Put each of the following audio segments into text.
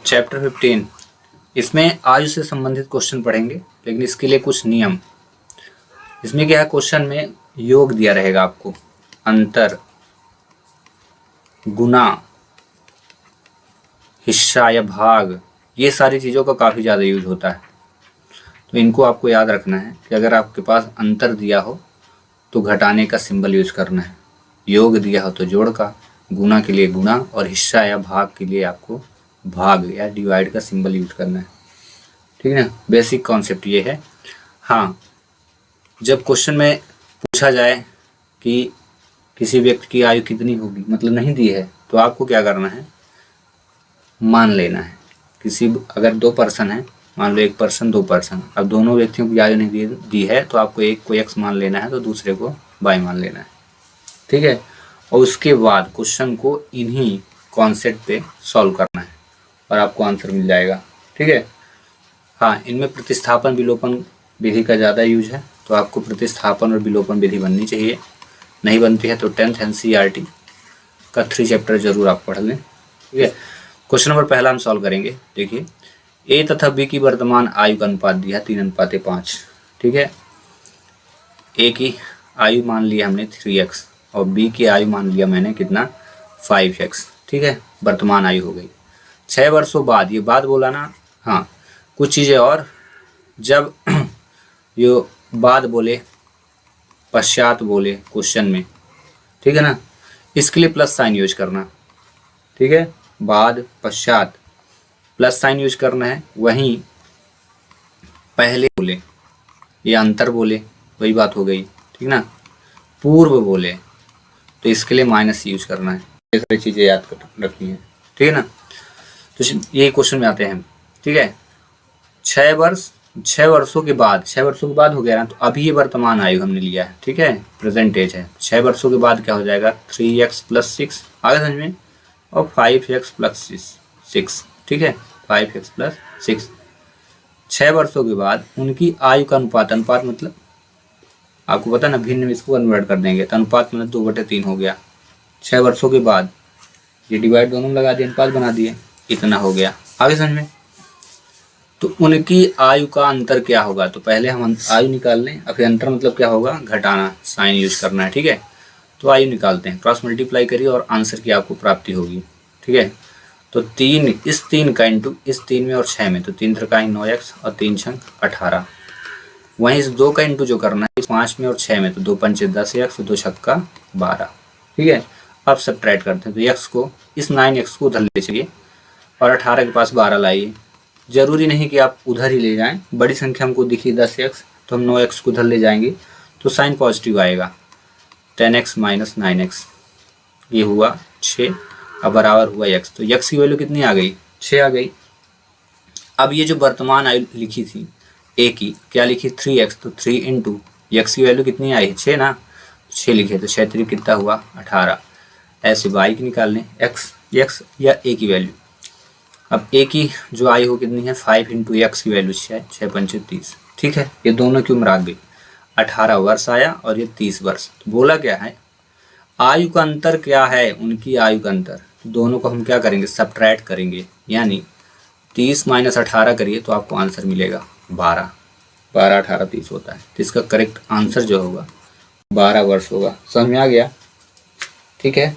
Chapter 15, इसमें आयु से संबंधित क्वेश्चन पढ़ेंगे, लेकिन इसके लिए कुछ नियम। इसमें क्या है, क्वेश्चन में योग दिया रहेगा आपको, अंतर, गुना, हिस्सा या भाग, ये सारी चीज़ों का काफ़ी ज़्यादा यूज होता है। तो इनको आपको याद रखना है कि अगर आपके पास अंतर दिया हो तो घटाने का सिंबल यूज करना है, योग दिया हो तो जोड़ का, गुना के लिए गुना, और हिस्सा या भाग के लिए आपको भाग या डिवाइड का सिंबल यूज करना है। ठीक है ना, बेसिक कॉन्सेप्ट ये है। हाँ, जब क्वेश्चन में पूछा जाए कि किसी व्यक्ति की आयु कितनी होगी, मतलब नहीं दी है, तो आपको क्या करना है, मान लेना है। अगर 2 पर्सन है, मान लो 1 पर्सन 2 पर्सन, अब दोनों व्यक्तियों की आयु नहीं दी है तो आपको एक को x मान लेना है तो दूसरे को y मान लेना है। ठीक है, और उसके बाद क्वेश्चन को इन्हीं कॉन्सेप्ट पे सॉल्व करना है और आपको आंसर मिल जाएगा। ठीक है। हाँ, इनमें प्रतिस्थापन विलोपन विधि का ज़्यादा यूज है, तो आपको प्रतिस्थापन और विलोपन विधि बननी चाहिए। नहीं बनती है तो 10th NCERT का 3 चैप्टर जरूर आप पढ़ लें। ठीक है, क्वेश्चन नंबर पहला हम सॉल्व करेंगे। देखिए, ए तथा बी की वर्तमान आयु का अनुपात दिया 3:5। ठीक है, ए की आयु मान लिया हमने 3x और बी की आयु मान लिया मैंने कितना, 5x। ठीक है, वर्तमान आयु हो गई। 6 वर्षों बाद, ये बात बोला ना, हाँ कुछ चीज़ें और, जब यो बाद बोले, पश्चात बोले क्वेश्चन में, ठीक है ना, इसके लिए प्लस साइन यूज करना। ठीक है, बाद पश्चात प्लस साइन यूज करना है। वहीं पहले बोले या अंतर बोले, वही बात हो गई। ठीक ना, पूर्व बोले तो इसके लिए माइनस यूज करना है। ये सारी चीज़ें याद रखनी है। ठीक है ना, तो यही क्वेश्चन में आते हैं। ठीक है, 6 वर्षों के बाद, 6 वर्षों के बाद हो गया ना, तो अभी ये वर्तमान आयु हमने लिया है। ठीक है, प्रेजेंट एज है। 6 वर्षों के बाद क्या हो जाएगा, 3x + 6, आगे समझ में, और 5x + 6। ठीक है, 5x + 6। 6 वर्षों के बाद उनकी आयु का अनुपात, अनुपात मतलब आपको पता ना, भिन्न में इसको कन्वर्ट कर देंगे तो अनुपात मतलब 2/3 हो गया। 6 वर्षों के बाद ये डिवाइड दोनों में लगा दिए, अनुपात बना दिए, इतना हो गया। आगे समझ में, तो उनकी आयु का अंतर क्या होगा, तो पहले हम आयु निकाल लें, और फिर अंतर मतलब क्या होगा, घटाना, साइन यूज करना है। ठीक है, तो आयु निकालते हैं, क्रॉस मल्टीप्लाई करिए और आंसर की आपको प्राप्ति होगी। ठीक है, तो 3, इस 3 का इंटू इस 3 में और 6 में, तो 3 × 9x और 3 × 18। वहीं इस 2 का इंटू जो करना है, 5 में और 6 में, तो 2 × 5 = 10x, 2 × 6 = 12। ठीक है, अब सब्ट्रैक्ट करते हैं, तो x को, इस 9x को उधर ले चलिए और 18 के पास 12 लाइए। जरूरी नहीं कि आप उधर ही ले जाएं, बड़ी संख्या हमको दिखी 10x, तो हम 9x को उधर ले जाएंगे तो साइन पॉजिटिव आएगा। 10x - 9x, ये हुआ 6, अब बराबर हुआ x, तो x की वैल्यू कितनी आ गई, 6 आ गई। अब ये जो वर्तमान आयु लिखी थी a की, क्या लिखी, 3x, तो 3 × x की वैल्यू कितनी आई, 6 ना, 6 लिखे, तो 6 × 3 कितना हुआ, 18। ऐसे y की निकाल लें, x या a की वैल्यू। अब a की जो आयु हो कितनी है, 5 × x की वैल्यू 6, 6 × 5 = 30। ठीक है, ये दोनों की उम्र आ गई, 18 वर्ष आया और ये 30 वर्ष। तो बोला क्या है, आयु का अंतर क्या है, उनकी आयु का अंतर, तो दोनों को हम क्या करेंगे, सब्ट्रैक्ट करेंगे, यानी 30 - 18 करिए तो आपको आंसर मिलेगा 12। 12 18 30 होता है, तो इसका करेक्ट आंसर जो होगा 12 वर्ष होगा। समझ में आ गया। ठीक है,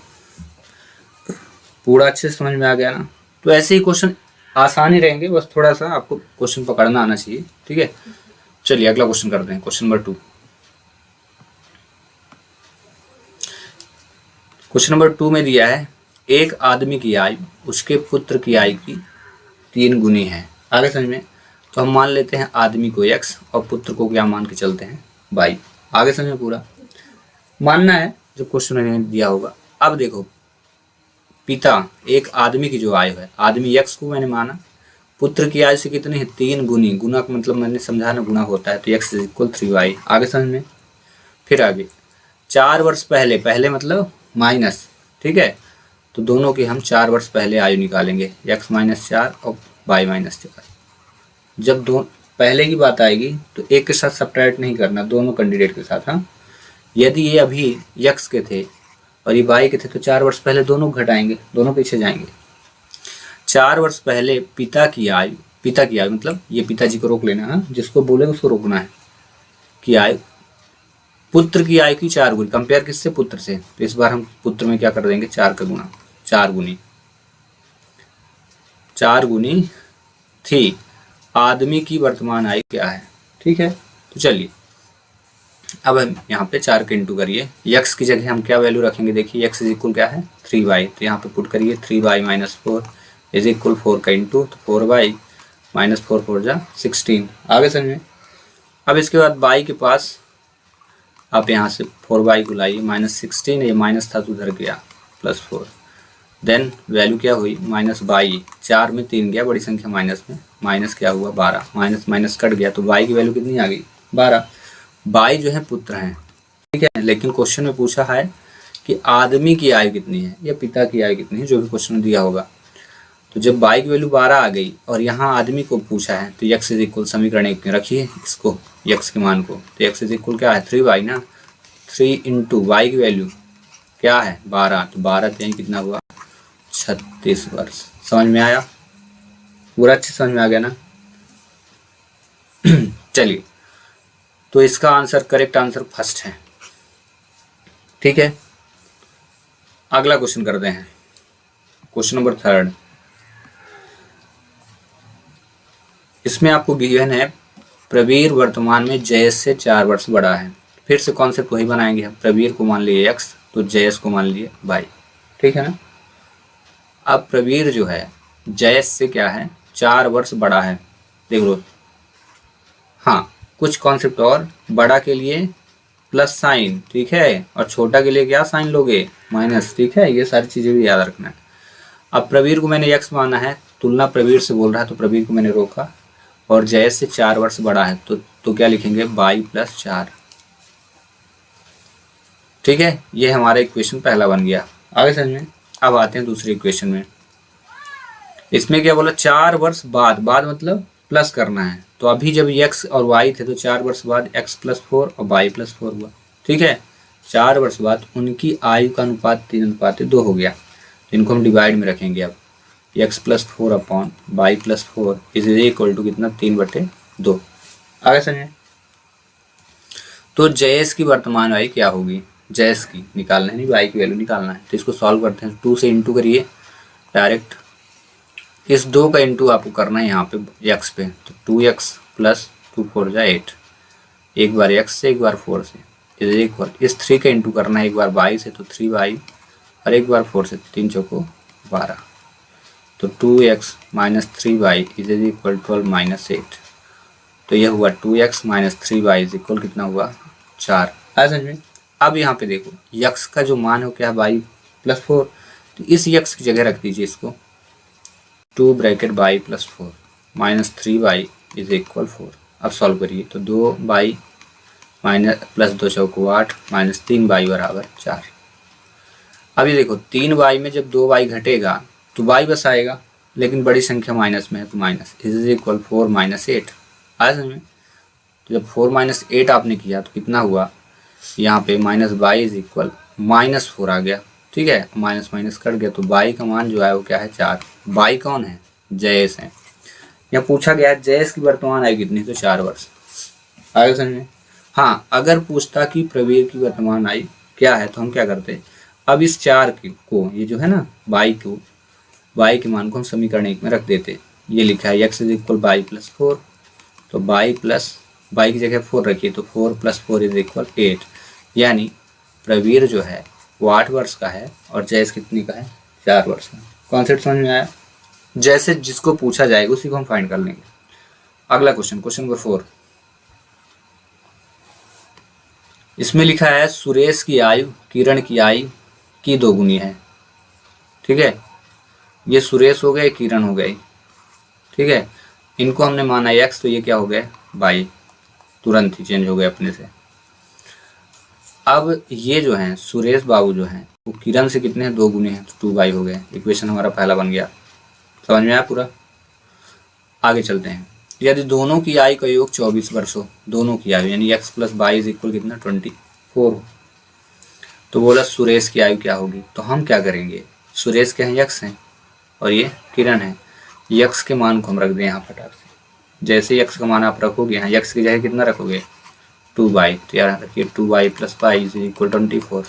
पूरा अच्छे से समझ में आ गया ना। तो ऐसे ही क्वेश्चन आसान ही रहेंगे, बस थोड़ा सा आपको क्वेश्चन पकड़ना आना चाहिए। ठीक है, चलिए अगला क्वेश्चन करते हैं, क्वेश्चन नंबर 2। क्वेश्चन नंबर 2 में दिया है, एक आदमी की आयु उसके पुत्र की आयु की 3 गुनी है। आगे समझ में, तो हम मान लेते हैं आदमी को x और पुत्र को क्या मान के चलते हैं, y। आगे समझ में, पूरा मानना है जो क्वेश्चन में दिया होगा। अब देखो, पिता, एक आदमी की जो आयु है, आदमी x को मैंने माना, पुत्र की आयु से कितनी है, 3 गुनी, गुना का मतलब मैंने समझाना, गुना होता है, तो x = 3y। आगे समझ में, फिर आगे 4 वर्ष पहले, पहले मतलब माइनस। ठीक है, तो दोनों की हम 4 वर्ष पहले आयु निकालेंगे, x - 4 और y - 4। जब दो पहले की बात आएगी तो एक के साथ सब्ट्रैक्ट नहीं करना, दोनों कैंडिडेट के साथ। हाँ, यदि ये अभी x के थे और ये y के थे तो 4 वर्ष पहले दोनों घटाएंगे, दोनों पीछे जाएंगे। 4 वर्ष पहले पिता की आयु मतलब ये पिताजी को रोक लेना है, जिसको बोले उसको रोकना है, की आयु पुत्र की आयु की 4 गुनी। कंपेयर किससे? पुत्र से। तो इस बार हम पुत्र में क्या कर देंगे? 4 का गुना, 4 गुनी थी। आदमी की वर्तमान आयु क्या है? ठीक है, तो चलिए अब हम यहाँ पे 4 के इंटू करिए। यक्स की जगह हम क्या वैल्यू रखेंगे? देखिए यक्स इज इक्वल क्या है? 3y। तो यहाँ पे पुट करिए 3y माइनस 4 इज इक्वल 4 का इंटू, तो 4y माइनस 4 4 जा 16। आगे समझ में? अब इसके बाद y के पास आप यहाँ से 4y को लाइए, माइनस 16, ये माइनस था तो उधर गया प्लस 4, देन वैल्यू क्या हुई? माइनस बाई, 4 में 3 गया, बड़ी संख्या माइनस में, माइनस क्या हुआ? 12, माइनस माइनस कट गया तो y की वैल्यू कितनी आ गई? 12। y जो है पुत्र हैं, ठीक है, लेकिन क्वेश्चन में पूछा है कि आदमी की आयु कितनी है या पिता की आयु कितनी है, जो भी क्वेश्चन में दिया होगा। तो जब y की वैल्यू 12 आ गई और यहाँ आदमी को पूछा है तो x इज इक्वल समीकरण 1 में रखिए इसको, x के मान को। तो x इज इक्वल क्या है? 3y ना, 3 इंटू y की वैल्यू क्या है? 12, तो 12 यहीं कितना हुआ? 36 वर्ष। समझ में आया? पूरा अच्छे समझ में आ गया ना? चलिए, तो इसका आंसर, करेक्ट आंसर फर्स्ट है। ठीक है, अगला क्वेश्चन करते हैं, क्वेश्चन नंबर 3। इसमें आपको गिवन है प्रवीर वर्तमान में जयेश से 4 वर्ष बड़ा है। फिर से कॉन्सेप्ट वही बनाएंगे हम। प्रवीर को मान लिए x, तो जयेश को मान लिए y। ठीक है ना? अब प्रवीर जो है जयेश से क्या है? 4 वर्ष बड़ा है। देख लो, हाँ, कुछ कॉन्सेप्ट और, बड़ा के लिए प्लस साइन, ठीक है, और छोटा के लिए क्या साइन लोगे? माइनस, ठीक है, ये सारी चीजें भी याद रखना है। अब प्रवीर को मैंने x माना है, तुलना प्रवीर से बोल रहा है, तो प्रवीर को मैंने रोका, और जयेश से 4 वर्ष बड़ा है, तो क्या लिखेंगे? y plus 4। ठीक है, ये हमारा इक्वेशन पहला बन गया। आगे समझ में? अब आते हैं दूसरे इक्वेशन में। इसमें क्या बोला? 4 वर्ष बाद, मतलब प्लस करना है। तो अभी जब x और y थे तो 4 वर्ष बाद x प्लस 4 और y प्लस 4 हुआ। ठीक है, 4 वर्ष बाद उनकी आयु का अनुपात 3:2 हो गया। तो इनको हम डिवाइड में रखेंगे। अब x plus 4 upon y plus 4 is equal to कितना? 3/2। आगे समझे? तो जयेश की वर्तमान आयु क्या होगी? जयेश की निकालना है, नहीं y की वैल्यू निकालना है। तो इसको सॉल्व करते हैं। 2 से इंटू करिए डायरेक्ट, इस 2 का इंटू आपको करना है यहाँ पे x पे। तो 2x प्लस 2 4 जा 8, एक बार x से एक बार 4 से, इज इक्वल, इस 3 का इंटू करना है एक बार y से, तो 3y, और एक बार 4 से, 3 चौको 12। तो 2x minus 3y is equal 12 minus 8। तो यह हुआ 2x minus 3y is equal कितना हुआ? 4। आया समझ में? अब यहाँ पे देखो x का जो मान हो क्या है? y plus 4। तो इस x की जगह रख दीजिए इसको, 2 bracket y plus 4 minus 3y is equal 4। अब सॉल्व करिए, तो 2y माइनस प्लस 2 चौको 8 माइनस 3y बराबर 4। अभी देखो 3y में जब 2y घटेगा तो y बस आएगा, लेकिन बड़ी संख्या माइनस में है तो माइनस, इज इक्वल 4 माइनस 8। आया समझ में? तो जब 4 माइनस 8 आपने किया तो कितना हुआ? यहाँ पे minus y is equal minus 4 आ गया। ठीक है, माइनस माइनस कट गया, तो y का मान जो है वो क्या है? 4। y कौन है? जयेश है। यहाँ पूछा गया जयेश की वर्तमान आयु कितनी? तो 4 वर्ष। आगे समझ में? हाँ, अगर पूछता कि प्रवीर की वर्तमान आयु क्या है तो हम क्या करते? अब इस 4 को, ये जो है ना y के मान को हम समीकरण 1 में रख देते। ये लिखा है x is equal y plus 4, तो y की जगह 4 रखिए, तो 4 प्लस 4 इज इक्वल 8। यानी प्रवीर जो है वो 8 वर्ष का है और जयेश कितनी का है? 4 वर्ष का। कॉन्सेप्ट समझ में आया? जैसे जिसको पूछा जाएगा उसी को हम फाइंड कर लेंगे। अगला क्वेश्चन, क्वेश्चन नंबर 4। इसमें लिखा है सुरेश की आयु किरण की आयु की 2 गुनी है। ठीक है, ये सुरेश हो गए, किरण हो गई। ठीक है, इनको हमने माना x, तो ये क्या हो गए? y, तुरंत ही चेंज हो गए अपने से। अब ये जो हैं सुरेश बाबू जो हैं वो किरण से कितने हैं? 2 गुने हैं, तो 2y हो गए। इक्वेशन हमारा पहला बन गया। समझ में आया पूरा? आगे चलते हैं। यदि दोनों की आयु का योग 24 वर्ष हो, दोनों की आयु यानी x plus y is equal कितना? 24 हो, तो बोला सुरेश की आयु क्या होगी? तो हम क्या करेंगे? सुरेश के हैं x हैं, और ये किरण है। यक्स के मान को हम रख दें यहाँ फटाक से। जैसे यक्स का मान आप रखोगे यहाँ, यक्स की जगह कितना रखोगे 2y, तो यार रखिए 2y + y इज इक्वल 24।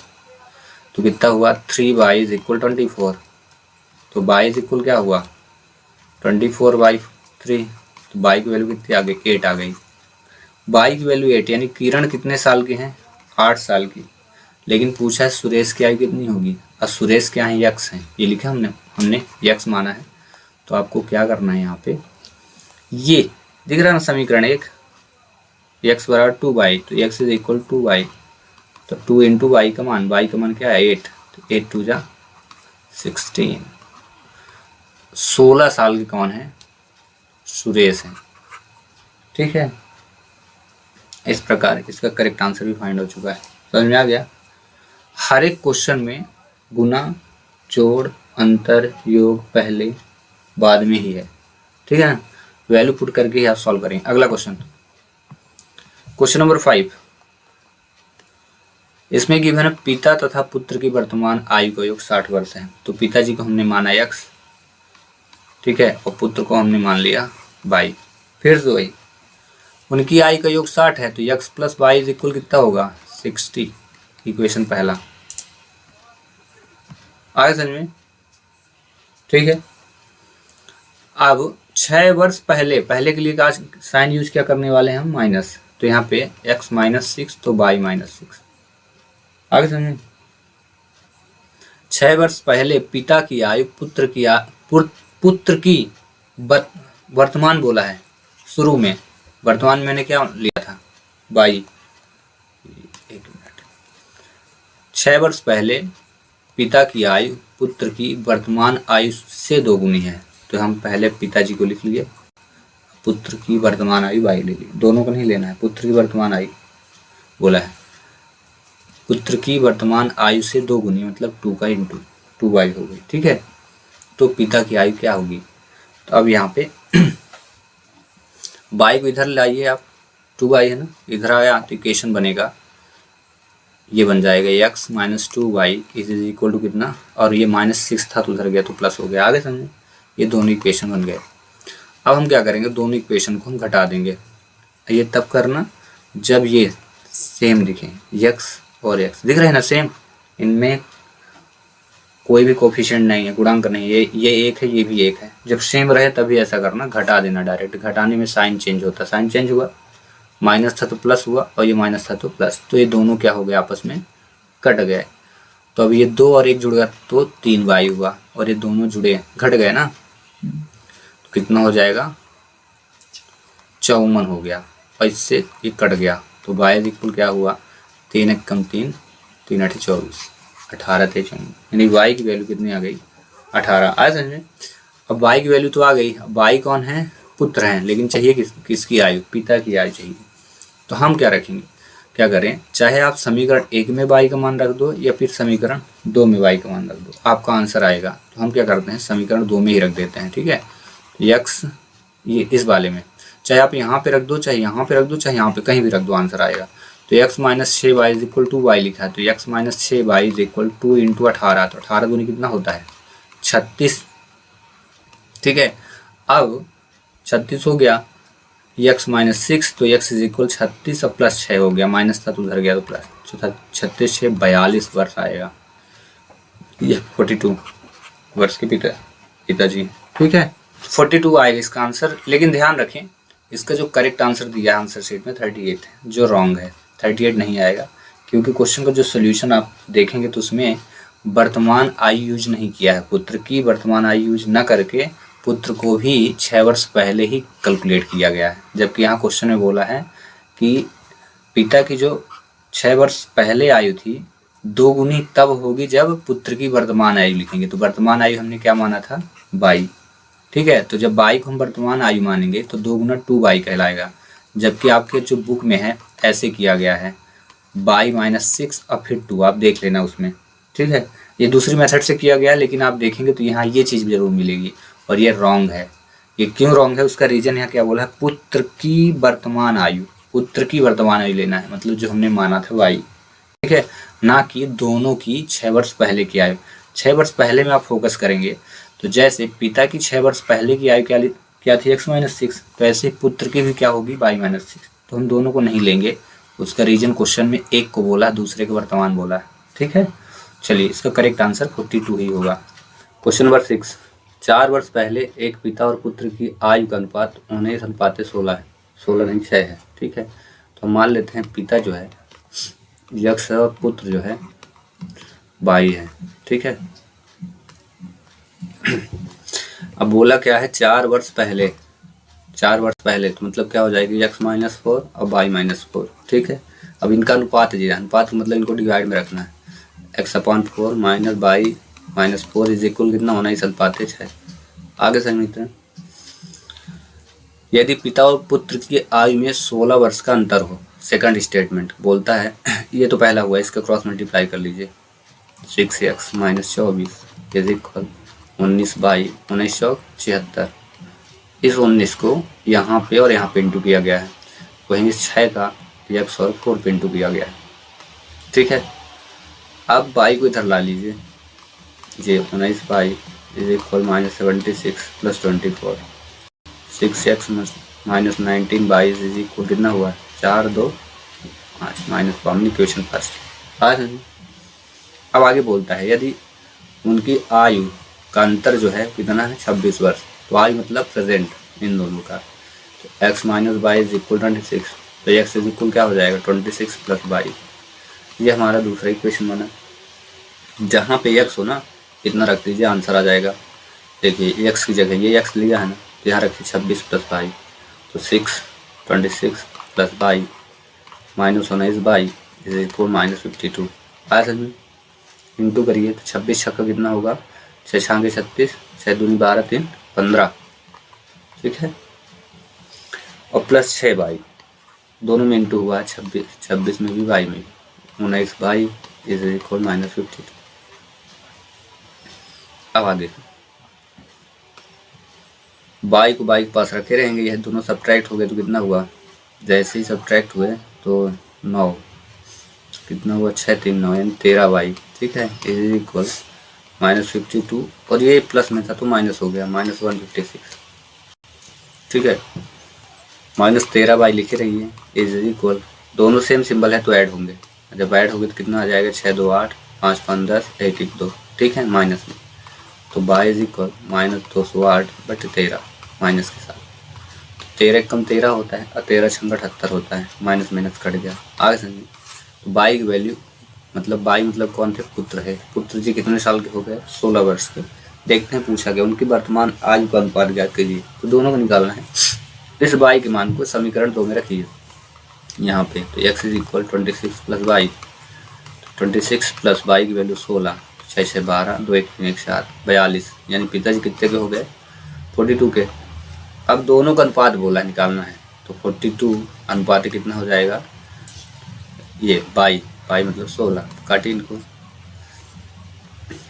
तो कितना हुआ 3y इज इक्वल 24। तो y इज इक्वल क्या हुआ 24/3। तो y की वैल्यू कितनी आ गई 8 आ गई। y की वैल्यू 8, यानी किरण कितने साल की हैं 8 साल की। लेकिन पूछा है सुरेश की आयु कितनी होगी। और सुरेश क्या है यक्स है, ये लिखा हमने यक्स माना है। तो आपको क्या करना है यहाँ पे, ये दिख रहा है ना समीकरण 1, x बराबर 2y, तो x इज इक्वल 2y। तो 2 इंटू वाई का मान, y का मान क्या है 8, तो 8 2 जा 16। 16 साल के कौन है सुरेश है। ठीक है, इस प्रकार इसका करेक्ट आंसर भी फाइंड हो चुका है। समझ में आ गया। हर एक क्वेश्चन में गुना, जोड़, अंतर, योग पहले बाद में ही है। ठीक है ना, वैल्यू पुट करके ही आप सॉल्व करेंगे। अगला क्वेश्चन, क्वेश्चन नंबर 5। इसमें गिवन है पिता तथा पुत्र की वर्तमान आयु का योग 60 वर्ष है। तो पिताजी को हमने माना x, ठीक है, और पुत्र को हमने मान लिया y। फिर से वही, उनकी आयु का योग 60 है, तो x + y इज इक्वल कितना होगा 60। इक्वेशन पहला आगे समझ में। ठीक है, अब 6 वर्ष पहले के लिए का साइन यूज क्या करने वाले हैं हम माइनस। तो यहाँ पे x - 6 तो y - 6। आगे समझे। 6 वर्ष पहले पिता की आयु पुत्र की वर्तमान बोला है शुरू में। वर्तमान में मैंने क्या लिया था y। 1 मिनट। 6 वर्ष पहले पिता की आयु पुत्र की वर्तमान आयु से 2 गुनी है। तो हम पहले पिताजी को लिख लिए, पुत्र की वर्तमान आयु y ले ली। दोनों को नहीं लेना है, पुत्र की वर्तमान आयु बोला है। पुत्र की वर्तमान आयु से 2 गुनी मतलब 2 का इंटू 2y हो गई। ठीक है, तो पिता की आयु क्या होगी। तो अब यहाँ पे y को इधर लाइए आप, 2y है ना, इधर आया तो इक्वेशन बनेगा, ये बन जाएगा x - 2y is equal to कितना, और ये -6 था तो उधर गया तो प्लस हो गया। आगे समझे, ये दोनों इक्वेशन बन गए। अब हम क्या करेंगे, दोनों इक्वेशन को हम घटा देंगे। ये तब करना जब ये सेम दिखें, x और x दिख रहे हैं ना सेम, इनमें कोई भी कोफिशिएंट नहीं है, गुणांक नहीं है। ये 1 है, ये भी 1 है। जब सेम रहे तभी ऐसा करना, घटा देना डायरेक्ट। घटाने में साइन चेंज होता है, साइन चेंज हुआ, माइनस था तो प्लस हुआ, और ये माइनस था तो प्लस। तो ये दोनों क्या हो गए आपस में कट गए। तो अब ये 2 और 1 जुड़ गया तो 3y हुआ, और ये दोनों जुड़े घट गए ना, तो कितना हो जाएगा 54 हो गया, और इससे ये कट गया। तो y इक्वल क्या हुआ 3 1 कम 3, 3 8 24, 18 थे 54, यानी y की वैल्यू कितनी आ गई 18। आया समझ में। अब y की वैल्यू तो आ गई। अब y कौन है पुत्र हैं, लेकिन चाहिए किसकी आयु, पिता की आयु चाहिए। तो हम क्या रखेंगे, क्या करें, चाहे आप समीकरण 1 में y का मान रख दो या फिर समीकरण 2 में y का मान रख दो, आपका आंसर आएगा। तो हम क्या करते हैं, समीकरण 2 में ही रख देते हैं। ठीक है, x ये इस वाले में, चाहे आप यहाँ पे रख दो, चाहे यहाँ पे रख दो, चाहे यहाँ पे कहीं भी रख दो, आंसर आएगा। तो x - 6y is equal to y लिखा है, तो x - 6y is equal to into 18। तो 18 दूनी कितना होता है 36। ठीक है, अब 36 हो गया, x - 6 तो x इज इक्वल 36 और प्लस 6 हो गया, माइनस था तो उधर गया तो प्लस। 36 6 42 वर्ष आएगा। ये 42 वर्ष के पिताजी। ठीक है, 42 आएगा इसका आंसर। लेकिन ध्यान रखें, इसका जो करेक्ट आंसर दिया है आंसर शीट में 38 है, जो रॉन्ग है 38 नहीं आएगा, क्योंकि क्वेश्चन का जो सोल्यूशन आप देखेंगे तो उसमें वर्तमान आयु यूज नहीं किया है। पुत्र की वर्तमान आयु यूज न करके पुत्र को भी 6 वर्ष पहले ही कैलकुलेट किया गया है। जबकि यहाँ क्वेश्चन में बोला है कि पिता की जो 6 वर्ष पहले आयु थी 2 गुनी तब होगी जब पुत्र की वर्तमान आयु लिखेंगे। तो वर्तमान आयु हमने क्या माना था y। ठीक है, तो जब y को हम वर्तमान आयु मानेंगे तो 2 गुना 2y कहलाएगा। जबकि आपके जो बुक में है ऐसे किया गया है y - 6 और फिर 2, आप देख लेना उसमें। ठीक है, ये दूसरी मेथड से किया गया है, लेकिन आप देखेंगे तो यहाँ ये चीज़ जरूर मिलेगी, और ये रॉन्ग है। ये क्यों रॉन्ग है, उसका रीजन यहाँ क्या बोला है, पुत्र की वर्तमान आयु, पुत्र की वर्तमान आयु लेना है, मतलब जो हमने माना था y। ठीक है, ना कि दोनों की 6 वर्ष पहले की आयु। 6 वर्ष पहले में आप फोकस करेंगे तो जैसे पिता की 6 वर्ष पहले की आयु क्या थी x-6, तो ऐसे पुत्र की भी क्या होगी y-6। तो हम दोनों को नहीं लेंगे, उसका रीजन क्वेश्चन में एक को बोला, दूसरे को वर्तमान बोला है, ठीक है। चलिए इसका करेक्ट आंसर 42 ही होगा। क्वेश्चन नंबर 6, 4 वर्ष पहले एक पिता और पुत्र की आयु का अनुपात 19:16 है, 16 नहीं 6 है, ठीक है। तो मान लेते हैं पिता जो है x और पुत्र जो है y है, ठीक है। अब बोला क्या है 4 वर्ष पहले, 4 वर्ष पहले, तो मतलब क्या हो जाएगी x-4 और y-4, ठीक है। अब इनका अनुपात है, अनुपात मतलब इनको डिवाइड में रखना है, x/4 minus y-4 is equal कितना होना है, इस अनुपात 6। आगे समझते हैं, यदि पिता और पुत्र की आयु में 16 वर्ष का अंतर हो, सेकंड स्टेटमेंट बोलता है ये तो पहला हुआ, इसका क्रॉस मल्टीप्लाई कर लीजिए, 6x - 24 इज इक्वल 19/1976। इस 19 को यहाँ पे और यहाँ पे इंटू किया गया है, वहीं इस 6 का x और 4 पे इंटू किया गया है, ठीक है। अब y को इधर ला लीजिए, ये 19y is equal -76 + 24, 6x - 19y is equal कितना हुआ, 4 2 5 -5 इक्वेशन फर्स्ट। अब आगे बोलता है यदि उनकी आयु का अंतर जो है कितना है 26 वर्ष, तो आयु मतलब प्रेजेंट इन दोनों का, तो x - y इज इक्वल 26, तो x इज इक्वल क्या हो जाएगा 26 + y। ये हमारा दूसरा इक्वेशन बना। जहाँ पे x हो ना इतना रख दीजिए, आंसर आ जाएगा। देखिए x की जगह ये x लिया है ना, तो यहाँ रखिए 26 + y, तो 26 + y -19y इज इक्वल -52। आया समझ में, इंटू करिए तो 26 छक्का कितना होगा 6 छांगे 36, 6 दूनी 12 3 15, ठीक है। और प्लस 6y दोनों में इंटू हुआ है, 26 में भी y में भी, 19y इज इक्वल -52। अब आगे y को y के पास रखे रहेंगे, यह दोनों सब्ट्रैक्ट हो गए तो कितना हुआ, जैसे ही सब्ट्रैक्ट हुए तो 9, कितना हुआ 6 3 9 यानी 13y, ठीक है, इज इक्वल -52, और ये प्लस में था तो माइनस हो गया -156, ठीक है। -13y लिखे रहिए इज इक्वल, दोनों सेम सिंबल है तो ऐड होंगे, जब ऐड होंगे तो कितना आ जाएगा 6 2 8 5 5 10 1 1 2, ठीक है, माइनस में, तो y इज इक्वल -208/13 माइनस के साथ, 13 कम 13 होता है और 13 छंग 78 होता है, माइनस माइनस कट गया। आगे समझिए, तो y की वैल्यू मतलब y मतलब कौन थे, पुत्र है, पुत्र जी कितने साल के हो गए 16 वर्ष के। देखते हैं पूछा गया उनकी वर्तमान आयु का अनुपात ज्ञात कीजिए, तो दोनों को निकालना है। इस y के मान को समीकरण 2 में रखिए यहाँ पे, तो x is equal 26 + y, 26 + y की वैल्यू 16, 6 6 12 2 1 3 1 7 42, यानी पिताजी कितने के हो गए 42 के। अब दोनों का अनुपात बोला निकालना है, तो 42 अनुपात कितना हो जाएगा, ये y मतलब 16, काटिए इनको,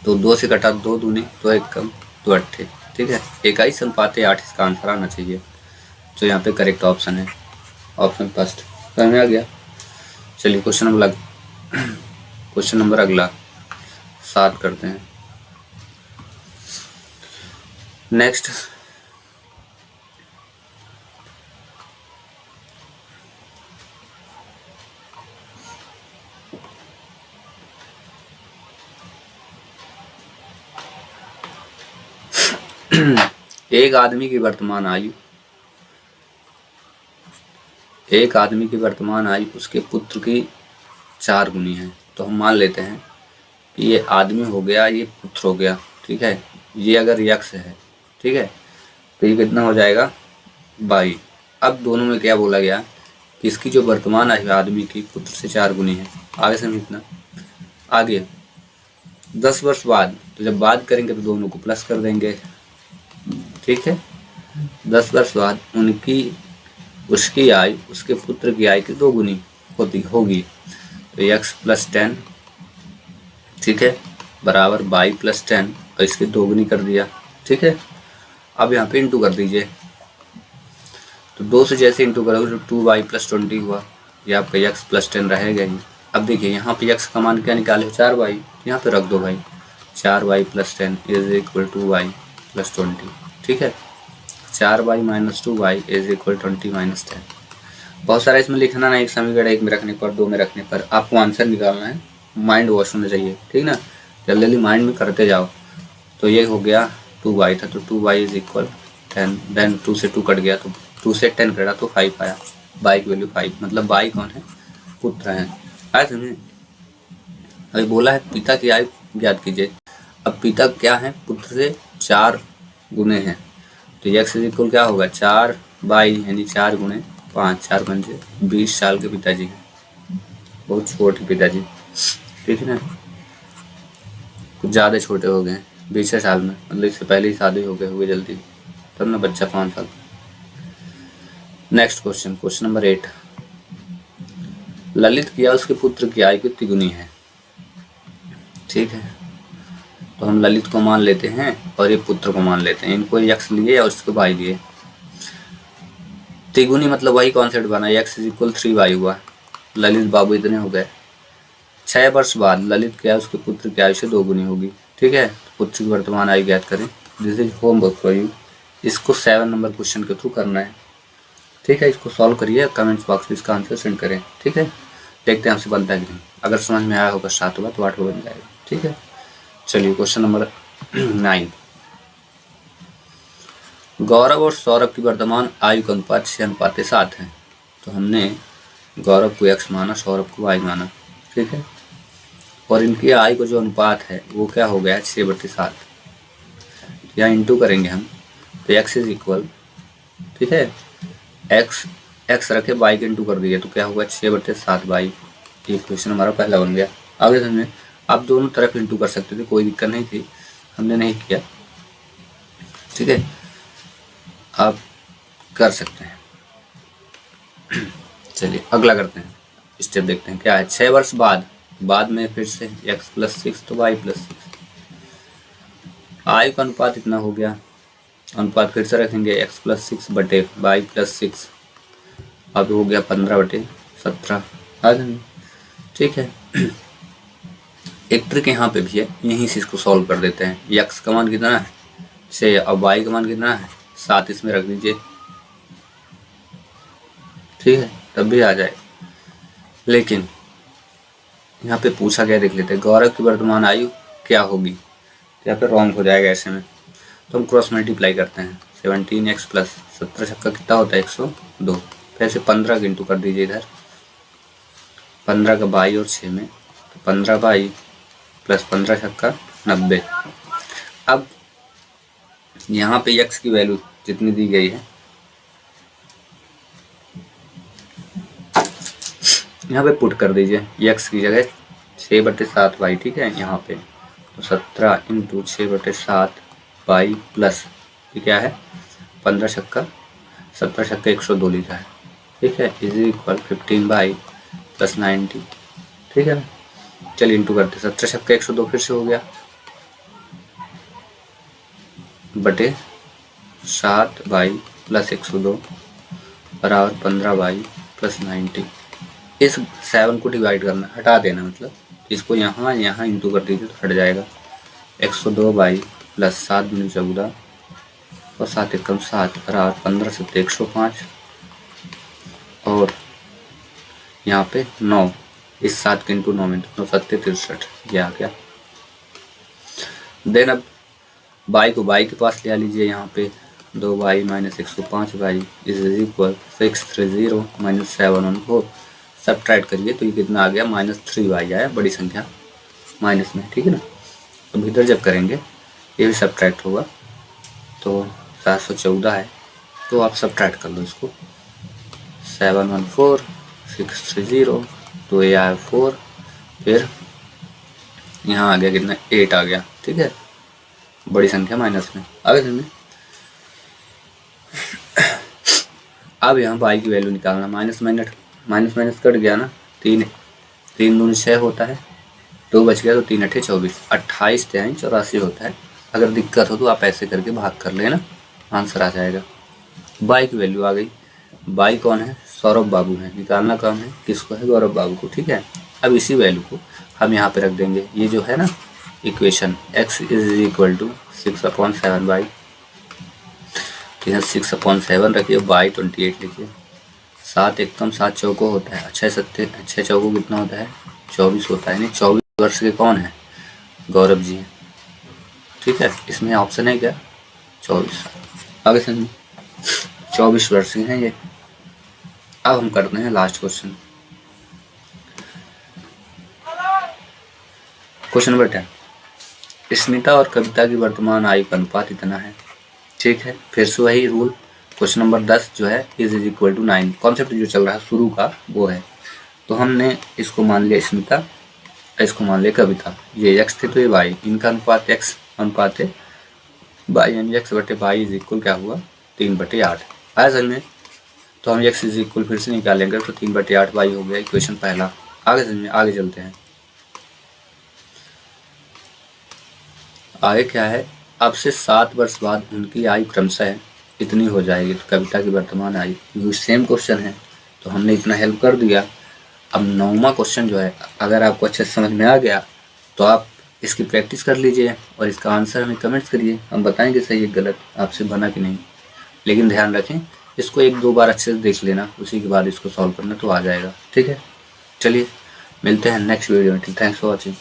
तो 2 से कटा 2 दूनी तो 1 कम 2 8, ठीक है, 21 अनुपात 8 इसका आंसर आना चाहिए, तो यहाँ पे करेक्ट ऑप्शन है ऑप्शन फर्स्ट। समझ में आ गया। चलिए क्वेश्चन नंबर अगला 7 करते हैं। नेक्स्ट एक आदमी की वर्तमान आयु उसके पुत्र की 4 गुनी है। तो हम मान लेते हैं कि ये आदमी हो गया, ये पुत्र हो गया, ठीक है। ये अगर यक्ष है, ठीक है, तो ये कितना हो जाएगा 22। अब दोनों में क्या बोला गया कि इसकी जो वर्तमान आयु आदमी की पुत्र से 4 गुनी है। आगे समझना, आगे 10 वर्ष बाद, तो जब बात करेंगे तो दोनों को प्लस कर देंगे, ठीक है। 10 वर्ष बाद उसकी आयु उसके पुत्र की आयु की 2 गुनी होगी, तो x + 10, ठीक है, बराबर y + 10, और इसकी 2 गुनी कर दिया, ठीक है। अब यहाँ पे इंटू कर दीजिए, तो 2 से जैसे इंटू करोगे तो 2y + 20 हुआ, ये आपका x + 10 रहेगा ही। अब देखिए यहाँ पे x का मान क्या निकाले 4y, यहाँ पे रख दो भाई, 4y + 10 is equal to y, plus 20, ठीक है। 4y minus 2y is equal 20 minus 10। बहुत सारा इसमें लिखना ना, एक समीकरण एक में रखने पर, दो में रखने पर, आपको आंसर निकालना है, माइंड वॉश होना चाहिए, ठीक ना। जल्दी जल्दी माइंड में करते जाओ। तो ये हो गया 2y था, तो 2y इज इक्वल 10, देन 2 से 2 कट गया, तो 2 से 10 कटा तो 5 आया। y की वैल्यू 5, मतलब y कौन है, पुत्र है। आया समझे। अभी बोला है पिता की आयु ज्ञात कीजिए। अब पिता क्या है, पुत्र से 4 गुने हैं, तो x इज इक्वल क्या होगा, 4y यानी 4 गुने 5, 4 पंजे 20 साल के पिताजी हैं, बहुत छोटे पिताजी, ठीक है ना। कुछ ज़्यादा छोटे हो गए 20 साल में, मतलब इससे पहले ही शादी हो गए होगी जल्दी, तब ना बच्चा 5 साल। Next question, question number 8। Lalit की या उसके पुत्र की आयु कितनी गुनी है, ठीक है। तो हम ललित को मान लेते हैं और ये पुत्र को मान लेते हैं, इनको यक्स लिए और उसको वाई लिए। तिगुनी मतलब वही कॉन्सेप्ट बना, x इज इक्वल 3y हुआ, ललित बाबू इतने हो गए। 6 वर्ष बाद ललित क्या उसके पुत्र की आयु से 2 गुनी होगी, ठीक है। पुत्र की वर्तमान आयु ज्ञात करें। This is homework for you. इसको 7 नंबर क्वेश्चन के थ्रू करना है, ठीक है। इसको सॉल्व करिए, कमेंट्स बॉक्स में इसका आंसर सेंड करें, ठीक है। देखते हैं हमसे बनता है कि नहीं। अगर समझ में आया होगा 7 होगा तो 8 बन जाएगा, ठीक है। चलिए क्वेश्चन नंबर 9। गौरव और सौरभ की वर्तमान आयु का अनुपात 6:7 है। तो हमने गौरव को x माना, सौरभ को y माना, ठीक है। और इनकी आयु का जो अनुपात है वो क्या हो गया, 6/7। यहाँ इंटू करेंगे हम, तो x इज इक्वल, ठीक है, x रखे y के इंटू कर दिए, तो क्या होगा 6/7y। ये क्वेश्चन हमारा पहला बन गया। आगे समझे, आप दोनों तरफ इंटू कर सकते थे, कोई दिक्कत नहीं थी, हमने नहीं किया, ठीक है। आप कर सकते हैं। चलिए अगला करते हैं, स्टेप देखते हैं क्या है। 6 वर्ष बाद में फिर से x प्लस 6 तो y प्लस 6। आयु का अनुपात इतना हो गया, अनुपात फिर से रखेंगे x प्लस 6 बटे y प्लस 6, अब हो गया 15/17, ठीक है। एक ट्रिक यहाँ पे भी है, यहीं से इसको सॉल्व कर देते हैं। x का मान कितना है 6, अब y का मान कितना है 7, इसमें रख दीजिए, ठीक है, तब भी आ जाए। लेकिन यहाँ पे पूछा गया, देख लेते हैं, गौरव की वर्तमान आयु क्या होगी, तो यहाँ पे रॉन्ग हो जाएगा ऐसे में। तो हम क्रॉस मल्टीप्लाई करते हैं, 17x प्लस 17 छक्का कितना होता है 102, फिर से 15 का इंटू कर दीजिए इधर, 15 का 22 और 6 में, तो 15 प्लस 15 छक्का 90। अब यहाँ पे x की वैल्यू जितनी दी गई है, यहाँ पे पुट कर दीजिए, x की जगह 6/7y, ठीक है। यहाँ पे तो 17 इंटू 6/7y प्लस ये क्या है 15 छक्का 17 छक्का 102 लिखा है, ठीक है, इज इक्वल 15y प्लस 90, ठीक है। चलिए इंटू करते, 17 छक्का 102 फिर से हो गया बटे 7y प्लस 102 बराबर 15y प्लस 90। इस 7 को डिवाइड करना, हटा देना, मतलब इसको यहाँ इंटू कर दीजिए तो हट जाएगा। 102y प्लस 7 दूनी 14 और 7 एकम 7 बराबर 15 7 105, और यहाँ पे 9, इस 7 के इंटू 9 में 9 7 63, ये आ गया। देन अब y को y के पास ले लीजिए, यहाँ पे 2y minus 105y is equal 630 minus 714, subtract करिए तो ये कितना आ गया -3y आया, बड़ी संख्या माइनस में, ठीक है ना। अब इधर जब करेंगे ये भी सब्ट्रैक्ट होगा, तो 714 है, तो आप सब्ट्रैक्ट कर लो इसको, 714 630, तो ये आया 4, फिर यहाँ आ गया कितना 8 आ गया, ठीक है, बड़ी संख्या माइनस में। आगे समझे। अब यहाँ y की वैल्यू निकालना, माइनस कट गया ना, 3 दूनी 6 होता है, 2 बच गया, तो 3 8 24, 28 3 84 होता है। अगर दिक्कत हो तो आप ऐसे करके भाग कर लेना, आंसर आ जाएगा। y की वैल्यू आ गई। y कौन है, सौरभ बाबू है, निकालना कौन है, किसको है, गौरव बाबू को, ठीक है। अब इसी वैल्यू को हम यहाँ पे रख देंगे, ये जो है ना equation x is equal to 6/7y, तो यहाँ 6/7 रखिए, बाई 28 लिखिए। 7 एकम 7 चौको होता है, 6 चौको कितना होता है? 24 होता है। यानी 24 वर्ष के कौन है? गौरव जी हैं। ठीक है, इसमें ऑप्शन है क्या? 24। आगे समझिए, 24 वर्ष के हैं ये। अब हम करते हैं last question. Question number 10, Smita और कविता की वर्तमान आयु का अनुपात इतना है। ठीक है, फिर से वही रूल। क्वेश्चन नंबर 10 जो है =9। कॉन्सेप्ट जो चल रहा है शुरू का वो है। तो हमने इसको मान लिया स्मिता, इसको मान लिया कविता। ये x थे तो ये y, इनका अनुपात x अनुपात है y, यानी x/y क्या हुआ? 3/8। आया समझ में? तो हम x फिर से निकालेंगे तो 3/8 y हो गया इक्वेशन पहला। आगे समझ में, आगे चलते हैं। आगे क्या है? अब से 7 वर्ष बाद उनकी आयु क्रमशः इतनी हो जाएगी। तो कविता की वर्तमान आयु, क्योंकि सेम क्वेश्चन है तो हमने इतना हेल्प कर दिया। अब 9वां क्वेश्चन जो है, अगर आपको अच्छे से समझ में आ गया तो आप इसकी प्रैक्टिस कर लीजिए और इसका आंसर हमें कमेंट्स करिए, हम बताएंगे सही है गलत आपसे बना कि नहीं। लेकिन ध्यान रखें, इसको 1-2 बार अच्छे से देख लेना, उसी के बाद इसको सॉल्व करना तो आ जाएगा। ठीक है, चलिए मिलते हैं नेक्स्ट वीडियो में। Thanks for watching.